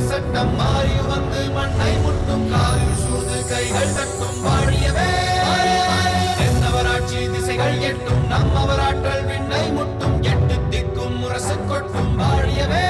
சட்டம் மாறி வந்து மண்ணை முட்டும் காலில் சூழ்ந்து கைகள் தட்டும் வாழியவே தென்னவராட்சி திசைகள் எட்டும் நம்மவராற்றல் விண்ணை முட்டும் எட்டு திக்கும் முரசு கொட்டும் வாழியவே.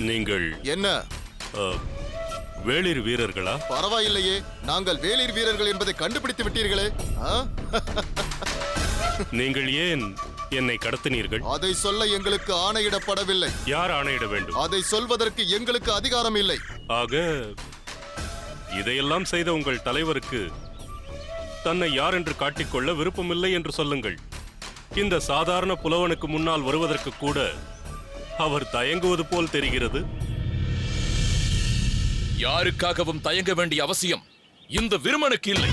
நீங்கள் என்ன வேளிர் வீரர்களா? பரவாயில்லையே, நாங்கள் வேளிர் வீரர்கள் என்பதை கண்டுபிடித்து விட்டீர்களே. நீங்கள் ஏன் என்னை கடத்தினீர்கள்? அதை சொல்ல எங்களுக்கு ஆணையிடப்படவில்லை. யார் ஆணையிட வேண்டும்? அதை சொல்வதற்கு எங்களுக்கு அதிகாரம் இல்லை. ஆக இதையெல்லாம் செய்த உங்கள் தலைவருக்கு தன்னை யார் என்று காட்டிக்கொள்ள விருப்பமில்லை என்று சொல்லுங்கள். இந்த சாதாரண புலவனுக்கு முன்னால் வருவதற்கு கூட அவர் தயங்குவது போல் தெரிகிறது. யாருக்காகவும் தயங்க வேண்டிய அவசியம் இந்த விருமனுக்கு இல்லை.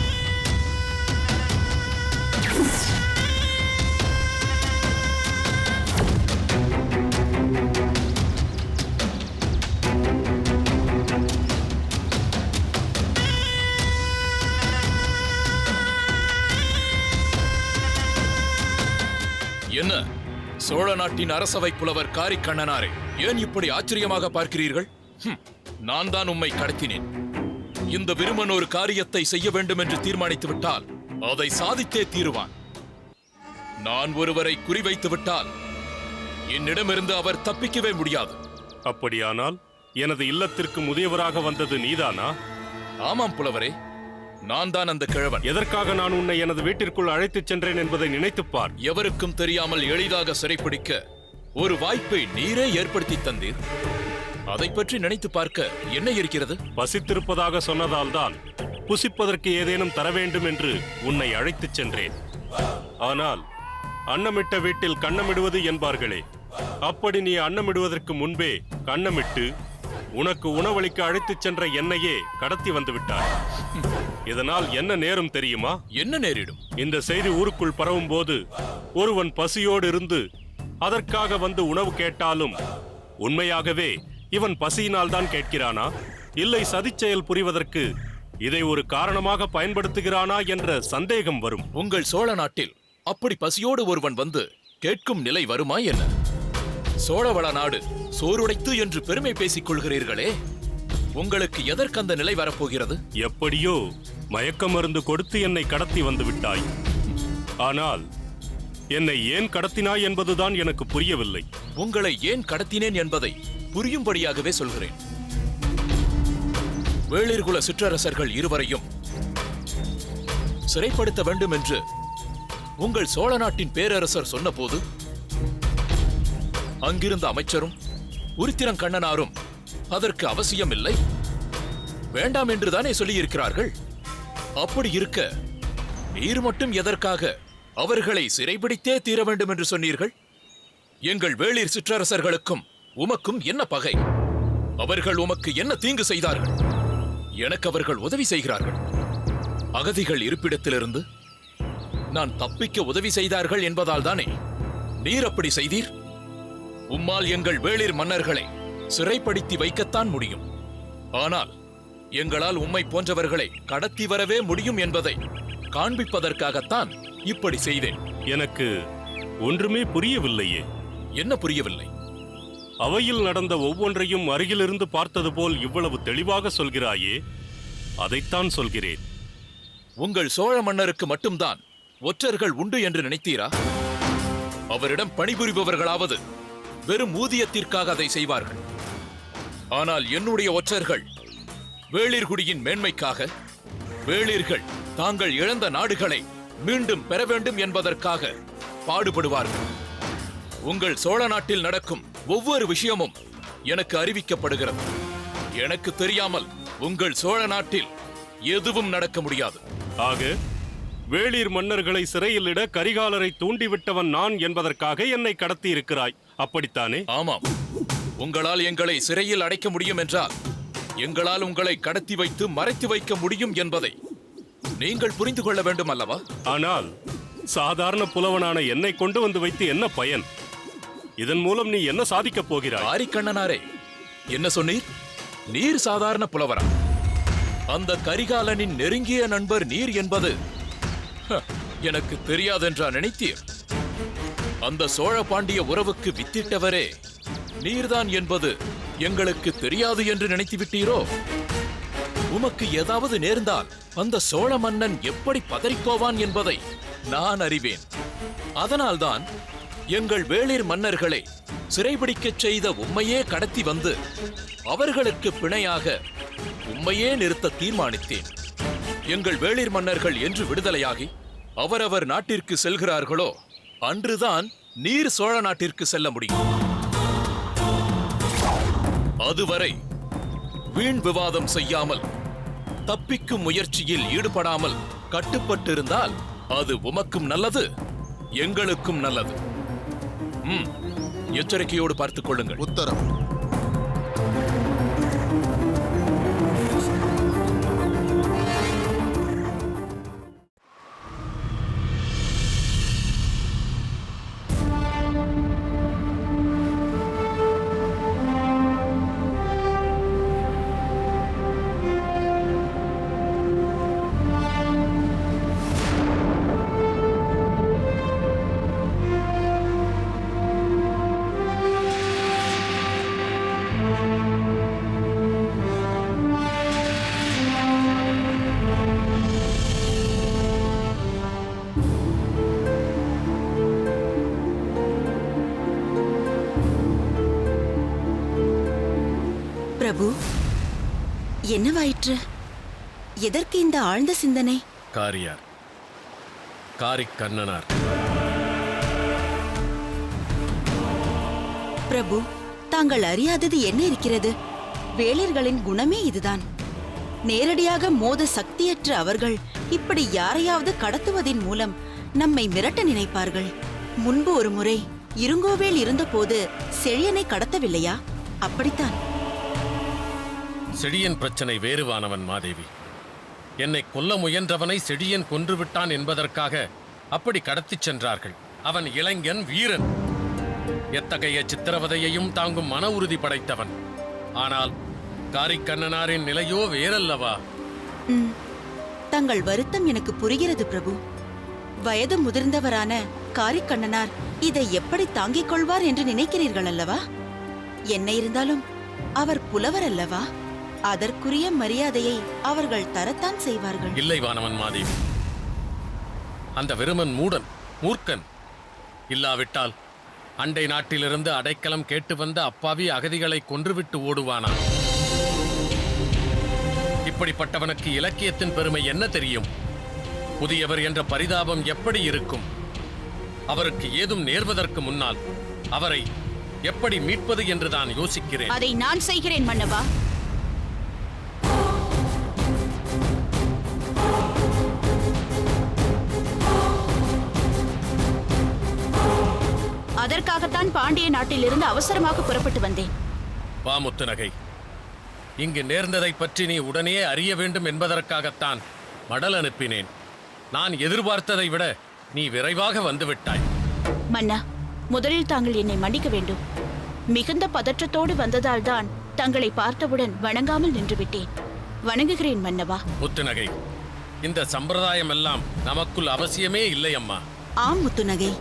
என்ன சோழ நாட்டின் அரசவை புலவர் காரிக்கண்ணனாரே, ஏன் இப்படி ஆச்சரியமாக பார்க்கிறீர்கள்? நான் தான் உம்மை கடத்தினேன். இந்த விருமன் ஒரு காரியத்தை செய்ய வேண்டும் என்று தீர்மானித்து விட்டால் அதை சாதித்தே தீருவான். நான் ஒருவரை குறிவைத்து விட்டால் என்னிடமிருந்து அவர் தப்பிக்கவே முடியாது. அப்படியானால் எனது இல்லத்திற்கு முதியவராக வந்தது நீதானா? ஆமாம் புலவரே, நான் தான் அந்த கிழவன். எதற்காக நான் உன்னை எனது வீட்டிற்குள் அழைத்துச் சென்றேன் என்பதை நினைத்துப்பார். எவருக்கும் தெரியாமல் எளிதாக சிறைப்பிடிக்க ஒரு வாய்ப்பை நீரே ஏற்படுத்தி தந்தீர். அதை பற்றி நினைத்து பார்க்க என்ன இருக்கிறது? பசித்திருப்பதாக சொன்னதால் தான் புசிப்பதற்கு ஏதேனும் தர வேண்டும் என்று உன்னை அழைத்துச் சென்றேன். ஆனால் அன்னமிட்ட வீட்டில் கன்னமிடுவது என்பார்களே, அப்படி நீ அன்னமிடுவதற்கு முன்பே கன்னமிட்டு உனக்கு உணவளிக்க அழைத்துச் சென்ற என்னையே கடத்தி வந்து விட்டார். இதனால் என்ன நேரும் தெரியுமா? என்ன நேரிடும்? இந்த செய்தி ஊருக்குள் பரவும் போது ஒருவன் பசியோடு இருந்து அதற்காக வந்து உணவு கேட்டாலும் உண்மையாகவே இவன் பசியினால் தான் கேட்கிறானா, இல்லை சதிச்செயல் புரிவதற்கு இதை ஒரு காரணமாக பயன்படுத்துகிறானா என்ற சந்தேகம் வரும். உங்கள் சோழ நாட்டில் அப்படி பசியோடு ஒருவன் வந்து கேட்கும் நிலை வருமா என்ன? சோழவள நாடு சோறுடைத்து என்று பெருமை பேசிக் கொள்கிறீர்களே, உங்களுக்கு எதற்கு அந்த நிலை வரப்போகிறது? எப்படியோ மயக்க மருந்து கொடுத்து என்னை கடத்தி வந்து விட்டாய். ஆனால் என்னை ஏன் கடத்தினாய் என்பதுதான் எனக்கு புரியவில்லை. உங்களை ஏன் கடத்தினேன் என்பதை புரியும்படியாகவே சொல்கிறேன். வேளிர்குல சிற்றரசர்கள் இருவரையும் சிறைப்படுத்த வேண்டும் என்று உங்கள் சோழ நாட்டின் பேரரசர் சொன்னபோது அங்கிருந்த அமைச்சரும் உருத்திரங்கண்ணனாரும் அதற்கு அவசியம் இல்லை, வேண்டாம் என்றுதானே சொல்லியிருக்கிறார்கள். அப்படி இருக்க நீர் மட்டும் எதற்காக அவர்களை சிறைபிடித்தே தீர வேண்டும் என்று சொன்னீர்கள்? எங்கள் வேளிர் சிற்றரசர்களுக்கும் உமக்கும் என்ன பகை? அவர்கள் உமக்கு என்ன தீங்கு செய்தார்கள்? எனக்கு அவர்கள் உதவி செய்கிறார்கள். அகதிகள் இருப்பிடத்திலிருந்து நான் தப்பிக்க உதவி செய்தார்கள் என்பதால் தானே நீர் அப்படி செய்தீர். உம்மால் எங்கள் வேளிர் மன்னர்களை சிறைப்படுத்தி வைக்கத்தான் முடியும். ஆனால் எங்களால் உம்மை போன்றவர்களை கடத்தி வரவே முடியும் என்பதை காண்பிப்பதற்காகத்தான் இப்படி செய்தேன். எனக்கு ஒன்றுமே புரியவில்லையே. என்ன புரியவில்லை? அவையில் நடந்த ஒவ்வொன்றையும் அருகிலிருந்து பார்த்தது போல் இவ்வளவு தெளிவாக சொல்கிறாயே, அதைத்தான் சொல்கிறேன். உங்கள் சோழ மன்னருக்கு மட்டும்தான் ஒற்றர்கள் உண்டு என்று நினைத்தீரா? அவரிடம் பணிபுரிபவர்களாவது வெறும் ஊதியத்திற்காக அதை செய்வார்கள். ஆனால் என்னுடைய ஒற்றர்கள் வேளிர்குடியின் மேன்மைக்காக, வேளிர்கள் தாங்கள் இழந்த நாடுகளை மீண்டும் பெற வேண்டும் என்பதற்காக பாடுபடுவார்கள். உங்கள் சோழ நாட்டில் நடக்கும் ஒவ்வொரு விஷயமும் எனக்கு அறிவிக்கப்படுகிறது. எனக்கு தெரியாமல் உங்கள் சோழ நாட்டில் எதுவும் நடக்க முடியாது. ஆக வேளிர் மன்னர்களை சிறையில் இட கரிகாலரை தூண்டிவிட்டவன் நான் என்பதற்காக என்னை கடத்தி இருக்கிறாய், அப்படித்தானே? ஆமாம். உங்களால் எங்களை சிறையில் அடைக்க முடியும் என்றால் எங்களால் உங்களை கடத்தி வைத்து மறைத்து வைக்க முடியும் என்பதை நீங்கள் புரிந்து கொள்ள வேண்டும் அல்லவா? ஆனால் சாதாரண புலவனான என்னை கொண்டு வந்து வைத்து என்ன பயன்? இதன் மூலம் நீ என்ன சாதிக்கப் போகிறாய்? ஆரிக்கண்ணனாரே, என்ன சொன்னீர்? நீர் சாதாரண புலவரா? அந்த கரிகாலனின் நெருங்கிய நண்பர் நீர் என்பது எனக்கு தெரியாதென்றா நினைத்தீர்? அந்த சோழ பாண்டிய உறவுக்கு வித்திட்டவரே நீர்தான் என்பது எங்களுக்கு தெரியாது என்று நினைத்து விட்டீரோ? உமக்கு ஏதாவது நேர்ந்தால் அந்த சோழ மன்னன் எப்படி பதறிப்போவான் என்பதை நான் அறிவேன். அதனால்தான் எங்கள் வேளிர் மன்னர்களை சிறைபிடிக்கச் செய்த உம்மையே கடத்தி வந்து அவர்களுக்கு பிணையாக உம்மையே நிறுத்த தீர்மானித்தேன். எங்கள் வேளிர் மன்னர்கள் என்று விடுதலையாகி அவரவர் நாட்டிற்கு செல்கிறார்களோ அன்றுதான் நீர் சோழ நாட்டிற்கு செல்ல முடியும். அதுவரை வீண் விவாதம் செய்யாமல் தப்பிக்கும் முயற்சியில் ஈடுபடாமல் கட்டுப்பட்டிருந்தால் அது உமக்கும் நல்லது, எங்களுக்கும் நல்லது. எச்சரிக்கையோடு பார்த்துக் கொள்ளுங்கள். உத்தரவு. பிரபு, என்னவாயிற்று? எதற்கு இந்த ஆழ்ந்த சிந்தனை? காரியார், காரிக்கண்ணனார். பிரபு, தாங்கள் அறியாதது என்ன இருக்கிறது? வேளிர்களின் குணமே இதுதான். நேரடியாக மோத சக்தியற்ற அவர்கள் இப்படி யாரையாவது கடத்துவதின் மூலம் நம்மை மிரட்ட நினைப்பார்கள். முன்பு ஒரு முறை இருங்கோவேல் இருந்தபோது செழியனை கடத்தவில்லையா? அப்படித்தான். செடியன் பிரச்சனை வேறுவானவன் மாதேவி. என்னை கொல்ல முயன்றவனை செடியன் கொன்றுவிட்டான் என்பதற்காக அப்படி கடத்திச் சென்றார்கள். அவன் இளைஞன், வீரன், எத்தகைய சித்திரவதையையும் தாங்கும் மன உறுதி படைத்தவன். ஆனால் காரிக்கண்ணனாரின் நிலையோ வேறல்லவா? தங்கள் வருத்தம் எனக்கு புரிகிறது பிரபு. வயது முதிர்ந்தவரான காரிக்கண்ணனார் இதை எப்படி தாங்கிக் கொள்வார் என்று நினைக்கிறீர்கள் அல்லவா? என்ன இருந்தாலும் அவர் புலவர் அல்லவா? அதற்குரிய மரியாதையை அவர்கள் தரத்தான் செய்வார்கள். இல்லை வானவன் மாதேவி, அந்த விருமன் மூடன், மூர்க்கன். இல்லாவிட்டால் அண்டை நாட்டிலிருந்து அடைக்கலம் கேட்டு வந்த அப்பாவி அகதிகளை கொன்றுவிட்டு ஓடுவானா? இப்படிப்பட்டவனுக்கு இலக்கியத்தின் பெருமை என்ன தெரியும்? புதியவர் என்ற பரிதாபம் எப்படி இருக்கும்? அவருக்கு ஏதும் நேர்வதற்கு முன்னால் அவரை எப்படி மீட்பது என்று தான் யோசிக்கிறேன். அதை நான் செய்கிறேன் மன்னவா. அதற்காகத்தான் பாண்டிய நாட்டிலிருந்து அவசரமாக புறப்பட்டு வந்தேன். வா முத்துநகை, இங்கு நேர்ந்ததை பற்றி நீ உடனே அறிய வேண்டும் என்பதற்காகத்தான் மடல் அனுப்பினேன். நான் எதிர்பார்த்ததை விட நீ விரைவாக வந்துவிட்டாய். மன்னா, முதலில் தாங்கள் என்னை மன்னிக்க வேண்டும். மிகுந்த பதற்றத்தோடு வந்ததால் தான் தங்களை பார்த்தவுடன் வணங்காமல் நின்றுவிட்டேன். வணங்குகிறேன் மன்னவா. முத்துநகை, இந்த சம்பிரதாயம் எல்லாம் நமக்குள் அவசியமே இல்லை அம்மா. ஆம் முத்துநகை,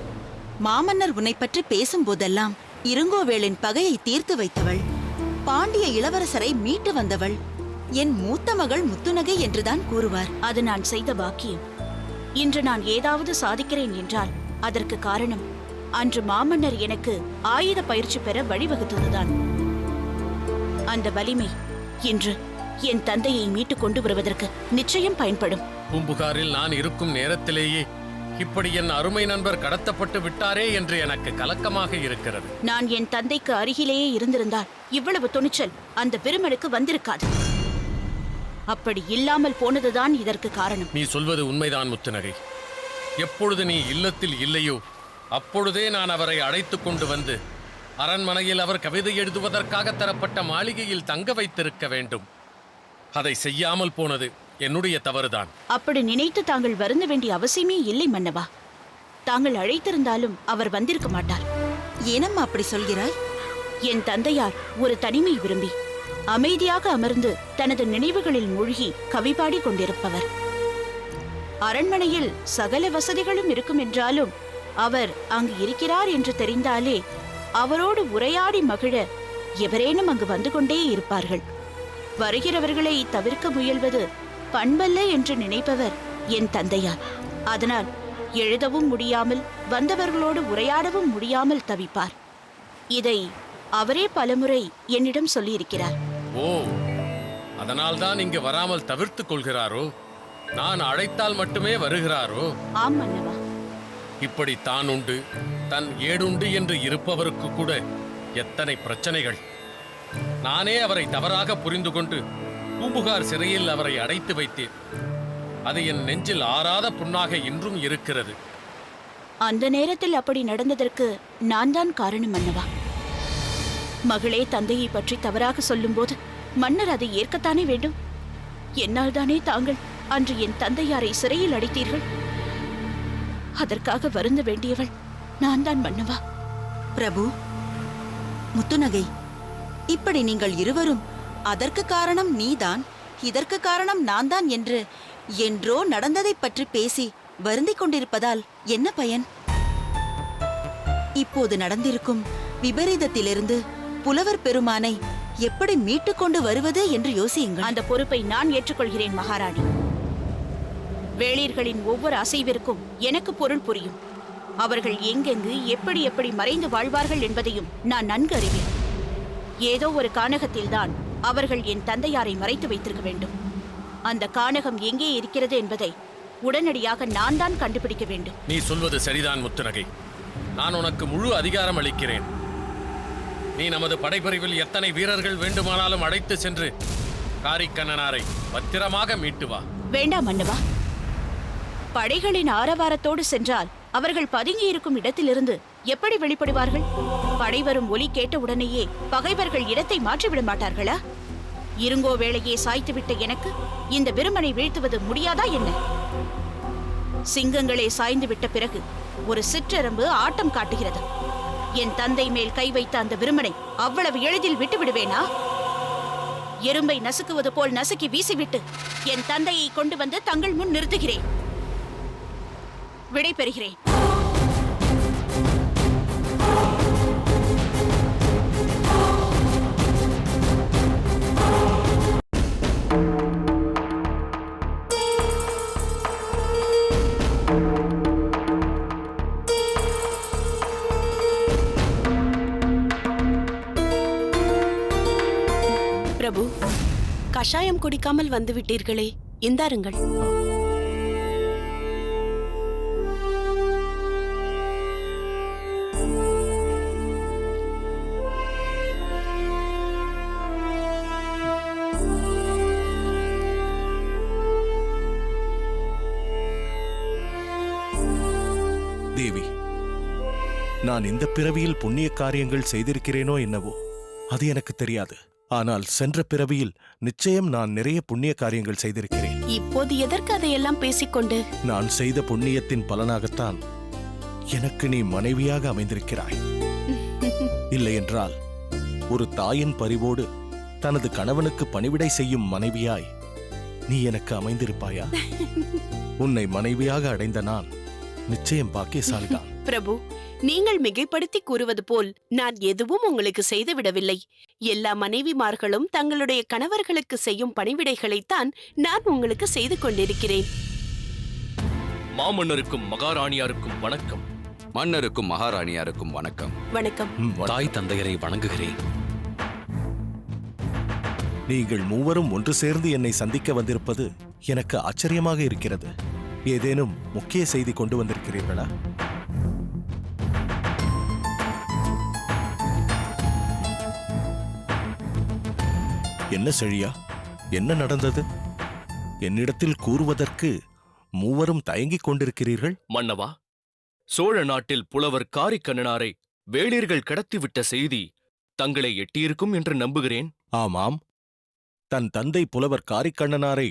மாமன்னர் உன்னை பற்றி பேசும்போதெல்லாம் இருங்கோவேளின் பகையை தீர்த்து வைத்தவள், பாண்டிய இளவரசரை மீட்டு வந்தவள், என் மூத்த மகள் முத்துநகை என்றுதான் கூறுவார். அது நான் செய்த பாக்கியம். இன்று நான் ஏதாவது சாதிக்கிறேன் என்றால் அதற்கு காரணம் அன்று மாமன்னர் எனக்கு ஆயுத பயிற்சி பெற வழிவகுத்ததுதான். அந்த வலிமை இன்று என் தந்தையை மீட்டு கொண்டு வருவதற்கு நிச்சயம் பயன்படும். பூம்புகாரில் நான் இருக்கும் நேரத்திலேயே இப்படி என் அருமை நண்பர் கடத்தப்பட்டு விட்டாரே என்று எனக்கு கலக்கமாக இருக்கிறது. நான் என் தந்தைக்கு அருகிலேயே இருந்திருந்தால் இவ்வளவு துணிச்சல் அந்த விருமனுக்கு வந்திருக்காது. அப்படி இல்லாமல் போனதுதான் இதற்கு காரணம். நீ சொல்வது உண்மைதான் முத்துநகை. எப்பொழுது நீ இல்லத்தில் இல்லையோ அப்பொழுதே நான் அவரை அழைத்து கொண்டு வந்து அரண்மனையில் அவர் கவிதை எழுதுவதற்காக தரப்பட்ட மாளிகையில் தங்க வைத்திருக்க வேண்டும். அதை செய்யாமல் போனது என்னுடைய தவறுதான். அப்படி நினைத்து தாங்கள் வருந்த வேண்டிய அவசியமே இல்லை மன்னவா. தாங்கள் அழைத்திருந்தாலும் அவர் வந்திருக்க மாட்டார். ஏனம்மா அப்படி சொல்கிறாய்? என் தந்தையார் ஒரு தனிமை விரும்பி அமைதியாக அமர்ந்து தனது நினைவுகளில் மூழ்கி கவி பாடி கொண்டிருப்பவர். அரண்மனையில் சகல வசதிகளும் இருக்கும் என்றாலும் அவர் அங்கு இருக்கிறார் என்று தெரிந்தாலே அவரோடு உரையாடி மகிழ எவரேனும் அங்கு வந்து கொண்டே இருப்பார்கள். வருகிறவர்களை தவிர்க்க முயல்வது பண்பல்ல என்று நினைப்பவர் என் தந்தையார். அதனால் எழுதவும் முடியாமல் வந்தவர்களோடு உரையாடவும் முடியாமல் தவிப்பார். இதை அவரே பலமுறை என்னிடம் சொல்லியிருக்கிறார். ஓ, அதனால்தான் இங்கு வராமல் தவிர்த்துக் கொள்கிறாரோ? நான் அழைத்தால் மட்டுமே வருகிறாரோ? ஆம் மன்னவா. இப்படி தான் உண்டு தன் ஏடுண்டு என்று இருப்பவருக்கு கூட எத்தனை பிரச்சனைகள். நானே அவரை தவறாக புரிந்து கொண்டு பூம்புகார் சிறையில் அவரை அடைத்து வைத்தேன். அது என் நெஞ்சில் ஆறாத புண்ணாக இன்றும் இருக்கிறது. அந்த நேரத்தில் அப்படி நடந்ததற்கு நான் தான் காரணம் மன்னவா. மகளே தந்தையை பற்றி தவறாக சொல்லும்போது மன்னர் அதை ஏற்கத்தானே வேண்டும். என்னால் தானே தாங்கள் அன்று என் தந்தையாரை சிறையில் அடைத்தீர்கள். அதற்காக வருந்த வேண்டியவள் நான் தான் மன்னவா. பிரபு, முத்துநகை, இப்படி நீங்கள் இருவரும் அதற்கு காரணம் நீதான், இதற்கு காரணம் நான் தான் என்று என்றோ நடந்ததை பற்றி பேசி வருந்திக் கொண்டிருப்பதால் என்ன பயன்? இப்போது நடந்திருக்கும் விபரீதத்திலிருந்து புலவர் பெருமானை எப்படி மீட்டுக் கொண்டு வருவது என்று யோசியுங்கள். அந்த பொறுப்பை நான் ஏற்றுக்கொள்கிறேன் மகாராணி. வேளிர்களின் ஒவ்வொரு அசைவிற்கும் எனக்கு பொருள் புரியும். அவர்கள் எங்கெங்கு எப்படி எப்படி மறைந்து வாழ்வார்கள் என்பதையும் நான் நன்கு அறிவேன். ஏதோ ஒரு கானகத்தில்தான் அவர்கள் என் தந்தையாரை மறைத்து வைத்திருக்க வேண்டும். அந்த கானகம் எங்கே இருக்கிறது என்பதை உடனடியாக நான் தான் கண்டுபிடிக்க வேண்டும். நீ சொல்வது சரிதான் முத்துநகை. நான் உனக்கு முழு அதிகாரம் அளிக்கிறேன். நீ நமது படைப்பிரிவில் எத்தனை வீரர்கள் வேண்டுமானாலும் அழைத்து சென்று காரிக்கண்ணனாரை பத்திரமாக மீட்டு வா. வேண்டாம் மன்னவா. படைகளின் ஆரவாரத்தோடு சென்றால் அவர்கள் பதுங்கி இருக்கும் இடத்திலிருந்து எப்படி வெளிப்படுவார்கள்? படை வரும் ஒலி கேட்ட உடனேயே பகைவர்கள் இடத்தை மாற்றிவிட மாட்டார்களா? இருங்கோ வேளையே சாய்த்துவிட்ட எனக்கு இந்த விருமனை வீழ்த்துவது முடியாதா என்ன? சிங்கங்களே சாய்ந்து விட்ட பிறகு ஒரு சிற்றெரும்பு ஆட்டம் காட்டுகிறது. என் தந்தை மேல் கை வைத்த அந்த விருமனை அவ்வளவு எளிதில் விட்டு விடுவேனா? எறும்பை நசுக்குவது போல் நசுக்கி வீசிவிட்டு என் தந்தையை கொண்டு வந்து தங்கள் முன் நிறுத்துகிறேன். விடை பெறுகிறேன். பிரபு, கஷாயம் குடிக்காமல் வந்து விட்டீர்களே, இந்தாருங்கள். தேவி, நான் இந்த பிறவியில் புண்ணிய காரியங்கள் செய்திருக்கிறேனோ என்னவோ அது எனக்கு தெரியாது. ஆனால் சென்ற பிறவியில் நிச்சயம் நான் நிறைய புண்ணிய காரியங்கள் செய்திருக்கிறேன். இப்போது எதற்கு அதையெல்லாம் பேசிக்கொண்டு? நான் செய்த புண்ணியத்தின் பலனாகத்தான் எனக்கு நீ மனைவியாக அமைந்திருக்கிறாய். இல்லையென்றால் ஒரு தாயின் பரிவோடு தனது கணவனுக்கு பணிவிடை செய்யும் மனைவியாய் நீ எனக்கு அமைந்திருப்பாயா? உன்னை மனைவியாக அடைந்த நான் நிச்சயம் பாக்கியசாலிதான். பிரபு, நீங்கள் மிகைப்படுத்தி கூறுவது போல் நான் எதுவும் உங்களுக்கு செய்து விடவில்லை. எல்லா மனைவிமார்களும் தங்களுடைய கணவர்களுக்கு செய்யும் பணிவிடைகளைத்தான் நான் உங்களுக்கு செய்து கொண்டிருக்கிறேன். மாமன்னருக்கும் மகாராணியாருக்கும் வணக்கம். மன்னருக்கும் மகாராணியாருக்கும் வணக்கம். வணக்கம். தாய் தந்தையரை வணங்குகிறேன். நீங்கள் மூவரும் ஒன்று சேர்ந்து என்னை சந்திக்க வந்திருப்பது எனக்கு ஆச்சரியமாக இருக்கிறது. ஏதேனும் முக்கிய செய்தி கொண்டு வந்திருக்கிறீர்களா? என்ன செழியா, என்ன நடந்தது? என்னிடத்தில் கூறுவதற்கு மூவரும் தயங்கிக் கொண்டிருக்கிறீர்கள். மன்னவா, சோழ நாட்டில் புலவர் காரிக்கண்ணனாரை வேளிர்கள் கடத்திவிட்ட செய்தி தங்களை எட்டியிருக்கும் என்று நம்புகிறேன். ஆமாம், தன் தந்தை புலவர் காரிக்கண்ணனாரை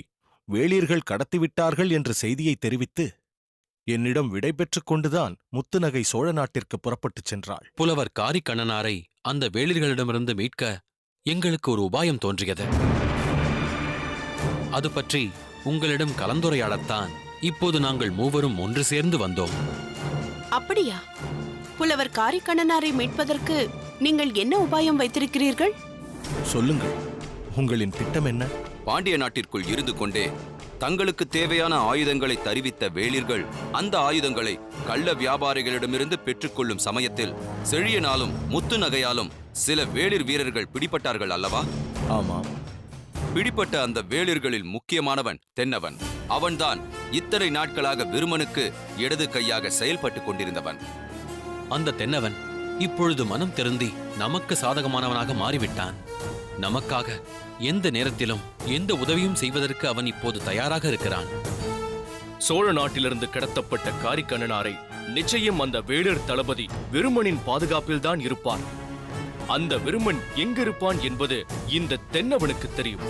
வேளிர்கள் கடத்திவிட்டார்கள் என்ற செய்தியை தெரிவித்து என்னிடம் விடை பெற்றுக் கொண்டுதான் முத்துநகை சோழ நாட்டிற்கு புறப்பட்டுச் சென்றாள். புலவர் காரிக்கண்ணனாரை அந்த வேளிர்களிடமிருந்து மீட்க எங்களுக்கு ஒரு உபாயம் தோன்றியது. அது பற்றி உங்களிடம் கலந்துரையாடத்தான் இப்போது நாங்கள் மூவரும் ஒன்று சேர்ந்து வந்தோம். அப்படியா? புலவர் காரிக்கண்ணனாரை மீட்பதற்கு நீங்கள் என்ன உபாயம் வைத்திருக்கிறீர்கள்? சொல்லுங்கள், உங்களின் திட்டம் என்ன? பாண்டிய நாட்டிற்குள் இருந்து கொண்டே தங்களுக்கு தேவையான ஆயுதங்களை தருவித்த வேளிர்கள் அந்த ஆயுதங்களை கள்ள வியாபாரிகளிடமிருந்து பெற்றுக்கொள்ளும் சமயத்தில் செழியனாலும் முத்து நகையாலும் சில வேளிர் வீரர்கள் பிடிபட்டார்கள் அல்லவா? ஆமாம். பிடிப்பட்ட அந்த வேளிர்களில் முக்கியமானவன் தென்னவன். அவன்தான் இத்தனை நாட்களாக விருமனுக்கு இடது கையாக செயல்பட்டு கொண்டிருந்தவன். அந்த தென்னவன் இப்பொழுது மனம் திருந்தி நமக்கு சாதகமானவனாக மாறிவிட்டான். நமக்காக எந்த நேரத்திலும் எந்த உதவியும் செய்வதற்கு அவன் இப்போது தயாராக இருக்கிறான். சோழ நாட்டிலிருந்து கடத்தப்பட்ட காரிக்கண்ணனாரை நிச்சயம் அந்த வேளிர் தளபதி விருமனின் பாதுகாப்பில்தான் இருப்பார். அந்த விருமன் எங்கிருப்பான் என்பது இந்த தென்னவனுக்கு தெரியும்.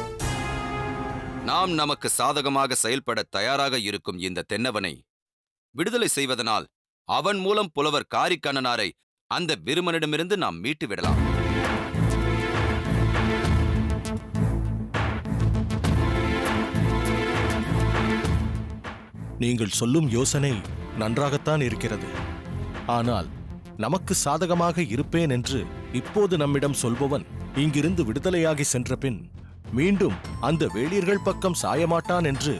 நாம் நமக்கு சாதகமாக செயல்பட தயாராக இருக்கும் இந்த தென்னவனை விடுதலை செய்வதனால் அவன் மூலம் புலவர் காரிக்கண்ணனாரை அந்த விருமனிடமிருந்து நாம் மீட்டு விடலாம். நீங்கள் சொல்லும் யோசனை நன்றாகத்தான் இருக்கிறது. ஆனால் நமக்கு சாதகமாக இருப்பேன் என்று இப்போது நம்மிடம் சொல்பவன் இங்கிருந்து விடுதலையாகி சென்ற பின் மீண்டும் அந்த வேளிர்கள் பக்கம் சாயமாட்டான் என்று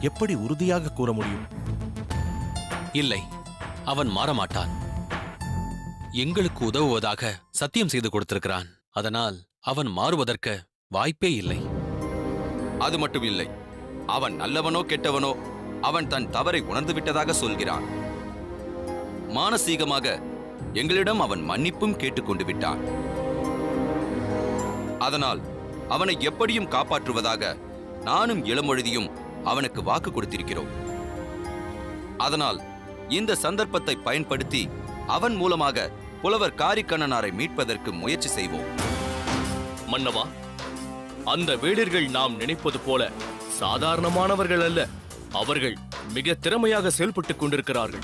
எப்படி உறுதியாக கூற முடியும்? இல்லை, அவன் மாறமாட்டான். எங்களுக்கு உதவுவதாக சத்தியம் செய்து கொடுத்திருக்கிறான். அதனால் அவன் மாறுவதற்கு வாய்ப்பே இல்லை. அது மட்டும் இல்லை, அவன் நல்லவனோ கெட்டவனோ அவன் தன் தவறை உணர்ந்து விட்டதாக சொல்கிறான். மானசீகமாக எங்களிடம் அவன் மன்னிப்பும் கேட்டுக்கொண்டு விட்டான். அதனால் அவனை எப்படியும் காப்பாற்றுவதாக நானும் இளமொழியும் அவனுக்கு வாக்கு கொடுத்திருக்கிறோம். அதனால் இந்த சந்தர்ப்பத்தை பயன்படுத்தி அவன் மூலமாக புலவர் காரிக்கண்ணனாரை மீட்பதற்கு முயற்சி செய்வோம். மன்னவா, அந்த வேளிர்கள் நாம் நினைப்பது போல சாதாரணமானவர்கள் அல்ல. அவர்கள் மிக திறமையாக செயல்பட்டுக் கொண்டிருக்கிறார்கள்.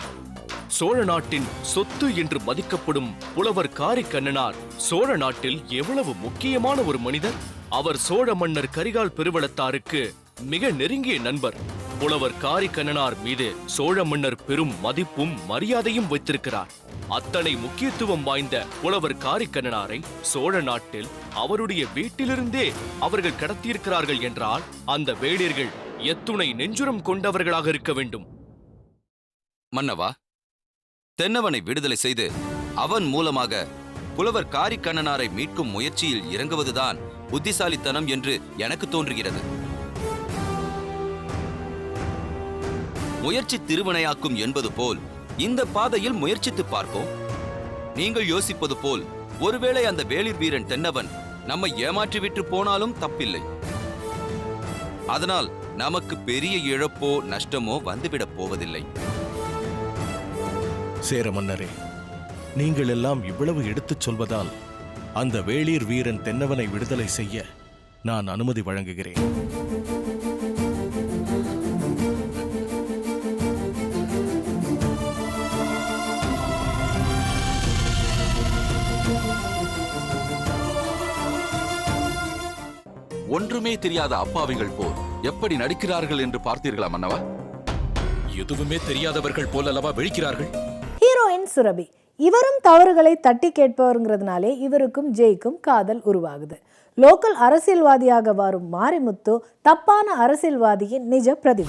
சோழ நாட்டின் சொத்து என்று மதிக்கப்படும் புலவர் காரிக்கண்ணனார் சோழ நாட்டில் எவ்வளவு முக்கியமான ஒரு மனிதர். அவர் சோழ மன்னர் கரிகால் பெருவளத்தாருக்கு மிக நெருங்கிய நண்பர். புலவர் காரிக்கண்ணனார் மீது சோழ மன்னர் பெரும் மதிப்பும் மரியாதையும் வைத்திருக்கிறார். அத்தனை முக்கியத்துவம் வாய்ந்த புலவர் காரிக்கண்ணனாரை சோழ நாட்டில் அவருடைய வீட்டிலிருந்தே அவர்கள் கடத்தியிருக்கிறார்கள் என்றால் அந்த வேளிர்கள் எத்துணை நெஞ்சுரம் கொண்டவர்களாக இருக்க வேண்டும். மன்னவா, தென்னவனை விடுதலை செய்து அவன் மூலமாக புலவர் காரிக்கண்ணனாரை மீட்கும் முயற்சியில் இறங்குவதுதான் புத்திசாலித்தனம் என்று எனக்கு தோன்றுகிறது. முயற்சி திருவினையாக்கும் என்பது போல் இந்த பாதையில் முயற்சித்து பார்ப்போம். நீங்கள் யோசிப்பது போல் ஒருவேளை அந்த வேளிர் வீரன் தென்னவன் நம்மை ஏமாற்றிவிட்டு போனாலும் தப்பில்லை. அதனால் நமக்கு பெரிய இழப்போ நஷ்டமோ வந்துவிடப் போவதில்லை. சேர மன்னரே, நீங்கள் எல்லாம் இவ்வளவு எடுத்துச் சொல்வதால் அந்த வேளிர் வீரன் தென்னவனை விடுதலை செய்ய நான் அனுமதி வழங்குகிறேன். ஒன்றுமே தெரியாத அப்பாவிகள் போல் எப்படி நடிக்கிறார்கள் என்று பார்த்தீர்களா மன்னவா? எதுவுமே தெரியாதவர்கள் போலல்லவா விழிக்கிறார்கள். ஹீரோயின் சுரபி, இவரும் தவறுகளை தட்டி கேட்பவருங்கிறதுனாலே இவருக்கும் ஜெய்க்கும் காதல் உருவாகுது. லோக்கல் அரசியல்வாதியாக வரும் மாரிமுத்து தப்பான அரசியல்வாதியின் நிஜ பிரதிபலிப்பு.